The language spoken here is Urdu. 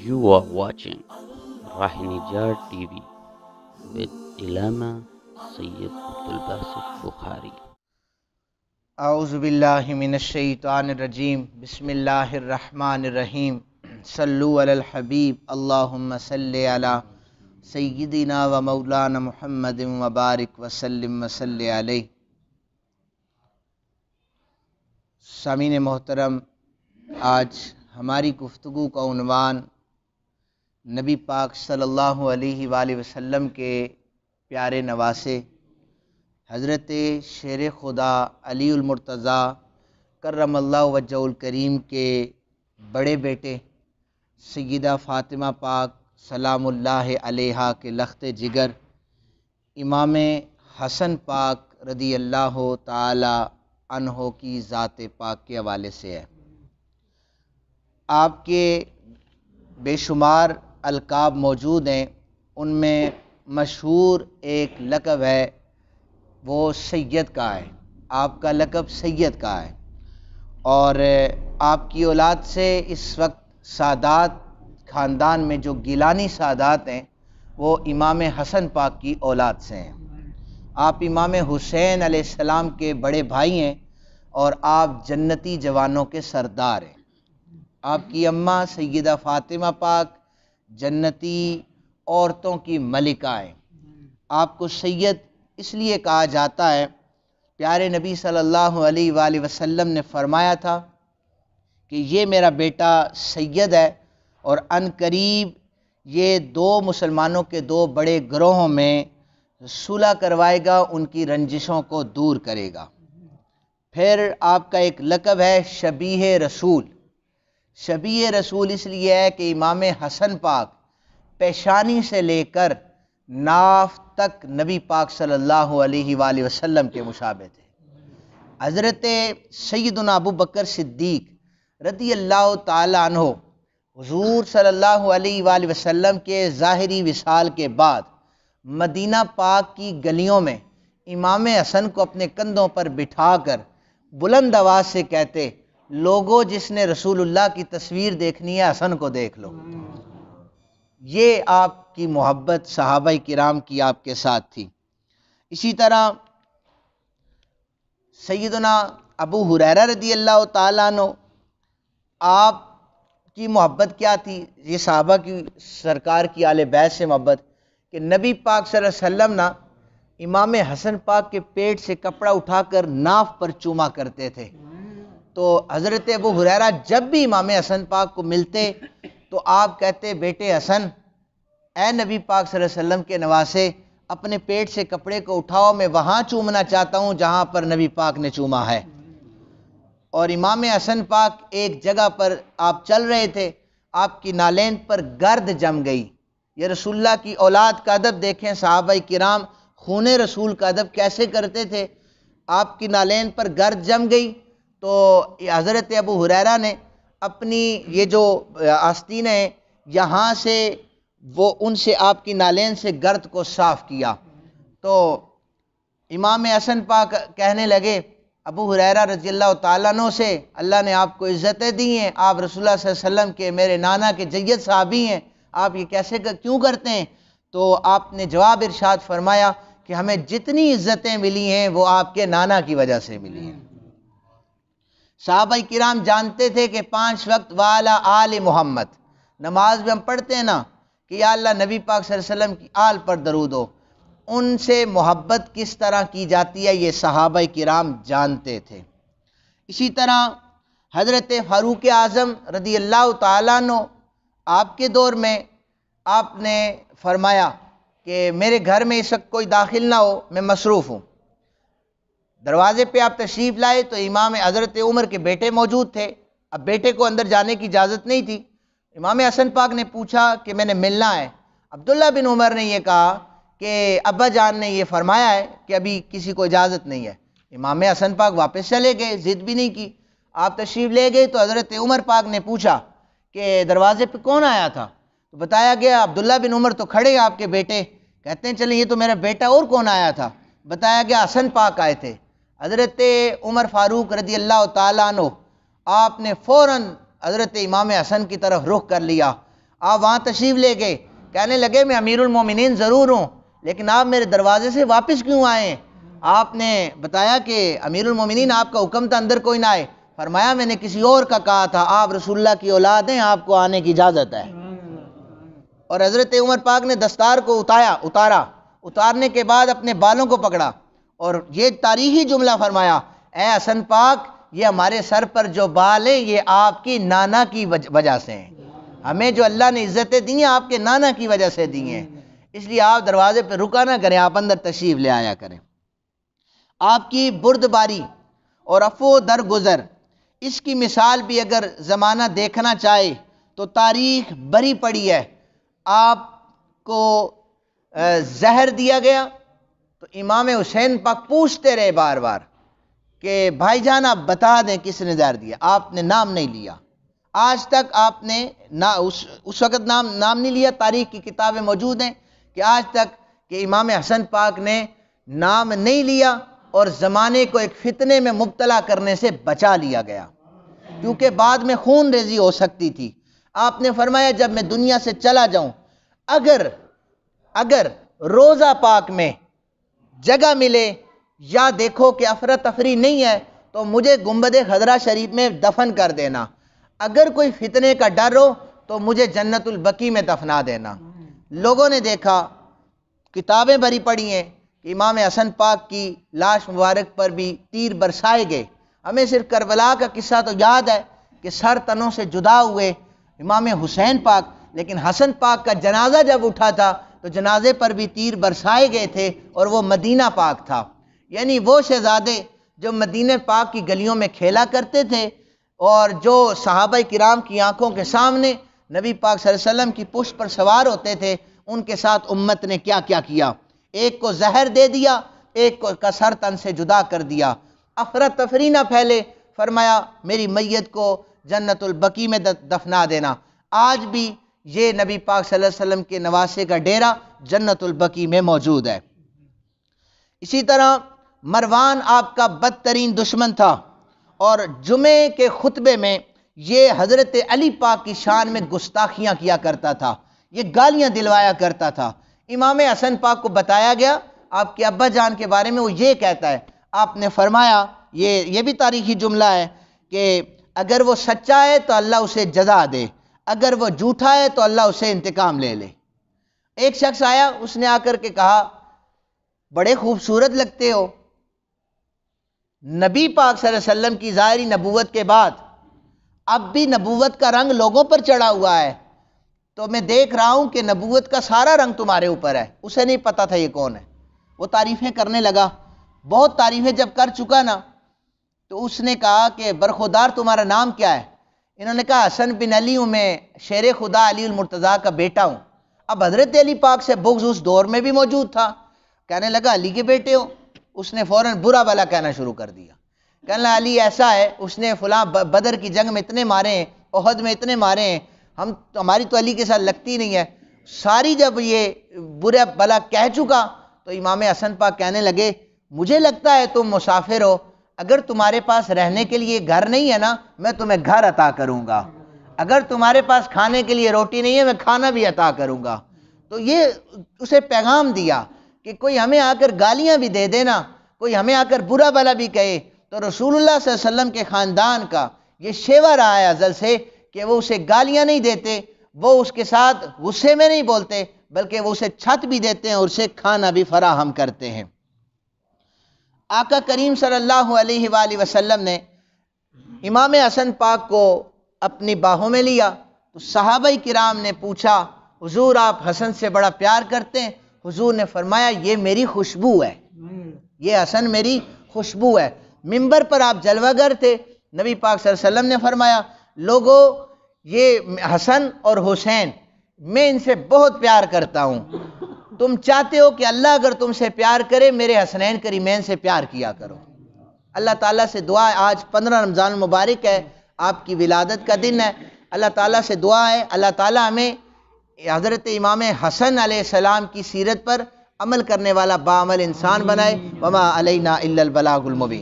You are watching Rahinijar TV with Ilama Sayyid Abdul Basit Bukhari. اعوذ باللہ من الشیطان الرجیم بسم اللہ الرحمن الرحیم صلو علی الحبیب اللہم صلی علی سیدنا و مولانا محمد وبارک وسلم وصلی علیہ۔ سامعین محترم، آج ہماری گفتگو کا عنوان نبی پاک صلی اللہ علیہ وآلہ وسلم کے پیارے نواسے حضرت شیر خدا علی المرتضیٰ کرم اللہ وجہ الکریم کے بڑے بیٹے سیدہ فاطمہ پاک سلام اللہ علیہا کے لخت جگر امام حسن پاک رضی اللہ تعالی عنہ کی ذات پاک کے حوالے سے ہے۔ آپ کے بے شمار القاب موجود ہیں، ان میں مشہور ایک لقب ہے، وہ سید کا ہے۔ آپ کا لقب سید کا ہے، اور آپ کی اولاد سے اس وقت سادات خاندان میں جو گیلانی سادات ہیں وہ امام حسن پاک کی اولاد سے ہیں۔ آپ امام حسین علیہ السلام کے بڑے بھائی ہیں اور آپ جنتی جوانوں کے سردار ہیں۔ آپ کی اماں سیدہ فاطمہ پاک جنتی عورتوں کی ملکہ ہیں۔ آپ کو سید اس لیے کہا جاتا ہے، پیارے نبی صلی اللہ علیہ وآلہ وسلم نے فرمایا تھا کہ یہ میرا بیٹا سید ہے، اور عن قریب یہ دو مسلمانوں کے دو بڑے گروہوں میں صلح کروائے گا، ان کی رنجشوں کو دور کرے گا۔ پھر آپ کا ایک لقب ہے شبیہ رسول۔ شبیہ رسول اس لیے ہے کہ امام حسن پاک پیشانی سے لے کر ناف تک نبی پاک صلی اللہ علیہ وآلہ وسلم کے مشابہ تھے۔ حضرت سیدنا ابو بکر صدیق رضی اللہ تعالی عنہ حضور صلی اللہ علیہ وآلہ وسلم کے ظاہری وصال کے بعد مدینہ پاک کی گلیوں میں امام حسن کو اپنے کندھوں پر بٹھا کر بلند آواز سے کہتے، لوگوں جس نے رسول اللہ کی تصویر دیکھنی ہے حسن کو دیکھ لو۔ یہ آپ کی محبت صحابہ کرام کی آپ کے ساتھ تھی۔ اسی طرح سیدنا ابو ہریرہ رضی اللہ تعالیٰ عنہ، آپ کی محبت کیا تھی؟ یہ صحابہ کی سرکار کی آل بیت سے محبت کہ نبی پاک صلی اللہ علیہ وسلم نا امام حسن پاک کے پیٹ سے کپڑا اٹھا کر ناف پر چوما کرتے تھے۔ تو حضرت ابو ہریرہ جب بھی امام حسن پاک کو ملتے تو آپ کہتے، بیٹے حسن، اے نبی پاک صلی اللہ علیہ وسلم کے نواسے، اپنے پیٹ سے کپڑے کو اٹھاؤ، میں وہاں چومنا چاہتا ہوں جہاں پر نبی پاک نے چوما ہے۔ اور امام حسن پاک ایک جگہ پر آپ چل رہے تھے، آپ کی نالین پر گرد جم گئی۔ یہ رسول اللہ کی اولاد کا ادب دیکھیں، صحابہ کرام خون رسول کا ادب کیسے کرتے تھے۔ آپ کی نالین پر گرد جم گئی تو حضرت ابو ہریرہ نے اپنی یہ جو آستینیں ہیں یہاں سے وہ ان سے آپ کی نالین سے گرد کو صاف کیا۔ تو امام حسن پاک کہنے لگے ابو ہریرہ رضی اللہ تعالیٰ عنہ سے، اللہ نے آپ کو عزتیں دی ہیں، آپ رسول اللہ صلی اللہ علیہ وسلم کے میرے نانا کے جید صحابی ہیں، آپ یہ کیسے کیوں کرتے ہیں؟ تو آپ نے جواب ارشاد فرمایا کہ ہمیں جتنی عزتیں ملی ہیں وہ آپ کے نانا کی وجہ سے ملی ہیں۔ صحابہ کرام جانتے تھے کہ 5 وقت وعلی آل محمد، نماز میں ہم پڑھتے ہیں نا کہ یا اللہ نبی پاک صلی اللہ علیہ وسلم کی آل پر درود ہو، ان سے محبت کس طرح کی جاتی ہے یہ صحابہ کرام جانتے تھے۔ اسی طرح حضرت فاروق اعظم رضی اللہ تعالیٰ عنہ، آپ کے دور میں آپ نے فرمایا کہ میرے گھر میں اس وقت کوئی داخل نہ ہو، میں مصروف ہوں۔ دروازے پہ آپ تشریف لائے تو امام حضرت عمر کے بیٹے موجود تھے۔ اب بیٹے کو اندر جانے کی اجازت نہیں تھی۔ امام حسن پاک نے پوچھا کہ میں نے ملنا ہے۔ عبداللہ بن عمر نے یہ کہا کہ ابا جان نے یہ فرمایا ہے کہ ابھی کسی کو اجازت نہیں ہے۔ امام حسن پاک واپس چلے گئے، ضد بھی نہیں کی، آپ تشریف لے گئے۔ تو حضرت عمر پاک نے پوچھا کہ دروازے پہ کون آیا تھا؟ تو بتایا گیا عبداللہ بن عمر تو کھڑے آپ کے بیٹے۔ کہتے ہیں چلیں یہ تو میرا بیٹا، اور کون آیا تھا؟ بتایا گیا حسن پاک آئے تھے۔ حضرت عمر فاروق رضی اللہ تعالیٰ عنہ، آپ نے فوراً حضرت امام حسن کی طرف رخ کر لیا۔ آپ وہاں تشریف لے گئے، کہنے لگے میں امیر المومنین ضرور ہوں لیکن آپ میرے دروازے سے واپس کیوں آئے ہیں؟ آپ نے بتایا کہ امیر المومنین آپ کا حکم تھا اندر کوئی نہ آئے۔ فرمایا میں نے کسی اور کا کہا تھا، آپ رسول اللہ کی اولاد ہیں، آپ کو آنے کی اجازت ہے۔ اور حضرت عمر پاک نے دستار کو اتارا، اتارنے کے بعد اپنے بالوں کو پکڑا اور یہ تاریخی جملہ فرمایا، اے حسن پاک یہ ہمارے سر پر جو بال ہیں یہ آپ کی نانا کی وجہ سے ہیں، ہمیں جو اللہ نے عزتیں دی ہیں آپ کے نانا کی وجہ سے دی ہیں، اس لیے آپ دروازے پہ رکا نہ کریں، آپ اندر تشریف لے آیا کریں۔ آپ کی بردباری اور عفو و درگزر، اس کی مثال بھی اگر زمانہ دیکھنا چاہے تو تاریخ بری پڑی ہے۔ آپ کو زہر دیا گیا تو امام حسین پاک پوچھتے رہے بار بار کہ بھائی جان آپ بتا دیں کس نے زہر دیا، آپ نے نام نہیں لیا، آج تک آپ نے اس وقت نام نہیں لیا۔ تاریخ کی کتابیں موجود ہیں کہ آج تک کہ امام حسن پاک نے نام نہیں لیا اور زمانے کو ایک فتنے میں مبتلا کرنے سے بچا لیا گیا، کیونکہ بعد میں خون ریزی ہو سکتی تھی۔ آپ نے فرمایا جب میں دنیا سے چلا جاؤں اگر روزہ پاک میں جگہ ملے یا دیکھو کہ افراتفری نہیں ہے تو مجھے گنبد خضرا شریف میں دفن کر دینا، اگر کوئی فتنے کا ڈر ہو تو مجھے جنت البقیع میں دفنا دینا۔ لوگوں نے دیکھا، کتابیں بھری پڑی ہیں کہ امام حسن پاک کی لاش مبارک پر بھی تیر برسائے گئے۔ ہمیں صرف کربلا کا قصہ تو یاد ہے کہ سر تنوں سے جدا ہوئے امام حسین پاک، لیکن حسن پاک کا جنازہ جب اٹھا تھا تو جنازے پر بھی تیر برسائے گئے تھے اور وہ مدینہ پاک تھا، یعنی وہ شہزادے جو مدینہ پاک کی گلیوں میں کھیلا کرتے تھے اور جو صحابہ کرام کی آنکھوں کے سامنے نبی پاک صلی اللہ علیہ وسلم کی پشت پر سوار ہوتے تھے، ان کے ساتھ امت نے کیا کیا کیا، ایک کو زہر دے دیا، ایک کا سر تن سے جدا کر دیا۔ افراتفری نہ پھیلے، فرمایا میری میت کو جنت البقیع میں دفنا دینا۔ آج بھی یہ نبی پاک صلی اللہ علیہ وسلم کے نواسے کا ڈیرہ جنت البقیع میں موجود ہے۔ اسی طرح مروان آپ کا بدترین دشمن تھا اور جمعے کے خطبے میں یہ حضرت علی پاک کی شان میں گستاخیاں کیا کرتا تھا، یہ گالیاں دلوایا کرتا تھا۔ امام حسن پاک کو بتایا گیا آپ کے ابا جان کے بارے میں وہ یہ کہتا ہے، آپ نے فرمایا یہ بھی تاریخی جملہ ہے کہ اگر وہ سچا ہے تو اللہ اسے جزا دے، اگر وہ جھوٹا ہے تو اللہ اسے انتقام لے لے۔ ایک شخص آیا، اس نے آ کر کے کہا بڑے خوبصورت لگتے ہو، نبی پاک صلی اللہ علیہ وسلم کی ظاہری نبوت کے بعد اب بھی نبوت کا رنگ لوگوں پر چڑھا ہوا ہے، تو میں دیکھ رہا ہوں کہ نبوت کا سارا رنگ تمہارے اوپر ہے۔ اسے نہیں پتا تھا یہ کون ہے، وہ تعریفیں کرنے لگا، بہت تعریفیں جب کر چکا نا تو اس نے کہا کہ برخودار تمہارا نام کیا ہے؟ انہوں نے کہا حسن بن علی ہوں، میں شیر خدا علی المرتضیٰ کا بیٹا ہوں۔ اب حضرت علی پاک سے بغض اس دور میں بھی موجود تھا، کہنے لگا علی کے بیٹے ہو؟ اس نے فوراً برا بھلا کہنا شروع کر دیا، کہنے لگا علی ایسا ہے، اس نے فلاں بدر کی جنگ میں اتنے مارے ہیں، احد میں اتنے مارے ہیں، ہماری تو علی کے ساتھ لگتی نہیں ہے۔ ساری جب یہ برا بھلا کہہ چکا تو امام حسن پاک کہنے لگے مجھے لگتا ہے تم مسافر ہو، اگر تمہارے پاس رہنے کے لیے گھر نہیں ہے نا میں تمہیں گھر عطا کروں گا، اگر تمہارے پاس کھانے کے لیے روٹی نہیں ہے میں کھانا بھی عطا کروں گا۔ تو یہ اسے پیغام دیا کہ کوئی ہمیں آ کر گالیاں بھی دے دینا، کوئی ہمیں آ کر برا بھلا بھی کہے تو رسول اللہ صلی اللہ علیہ وسلم کے خاندان کا یہ شیوا رہا ہے ازل سے کہ وہ اسے گالیاں نہیں دیتے، وہ اس کے ساتھ غصے میں نہیں بولتے، بلکہ وہ اسے چھت بھی دیتے ہیں اور اسے کھانا بھی فراہم کرتے ہیں۔ آقا کریم صلی اللہ علیہ وآلہ وسلم نے امام حسن پاک کو اپنی باہوں میں لیا تو صحابہ کرام نے پوچھا حضور آپ حسن سے بڑا پیار کرتے ہیں؟ حضور نے فرمایا یہ میری خوشبو ہے، یہ حسن میری خوشبو ہے۔ منبر پر آپ جلوہ گر تھے، نبی پاک صلی اللہ علیہ وسلم نے فرمایا لوگو یہ حسن اور حسین میں ان سے بہت پیار کرتا ہوں، تم چاہتے ہو کہ اللہ اگر تم سے پیار کرے میرے حسنین کریمین سے پیار کیا کرو۔ اللہ تعالیٰ سے دعا ہے، آج 15 رمضان المبارک ہے، آپ کی ولادت کا دن ہے، اللہ تعالیٰ سے دعا ہے اللہ تعالیٰ ہمیں حضرت امام حسن علیہ السلام کی سیرت پر عمل کرنے والا باعمل انسان بنائے۔ وما علینا الا البلاغ المبین۔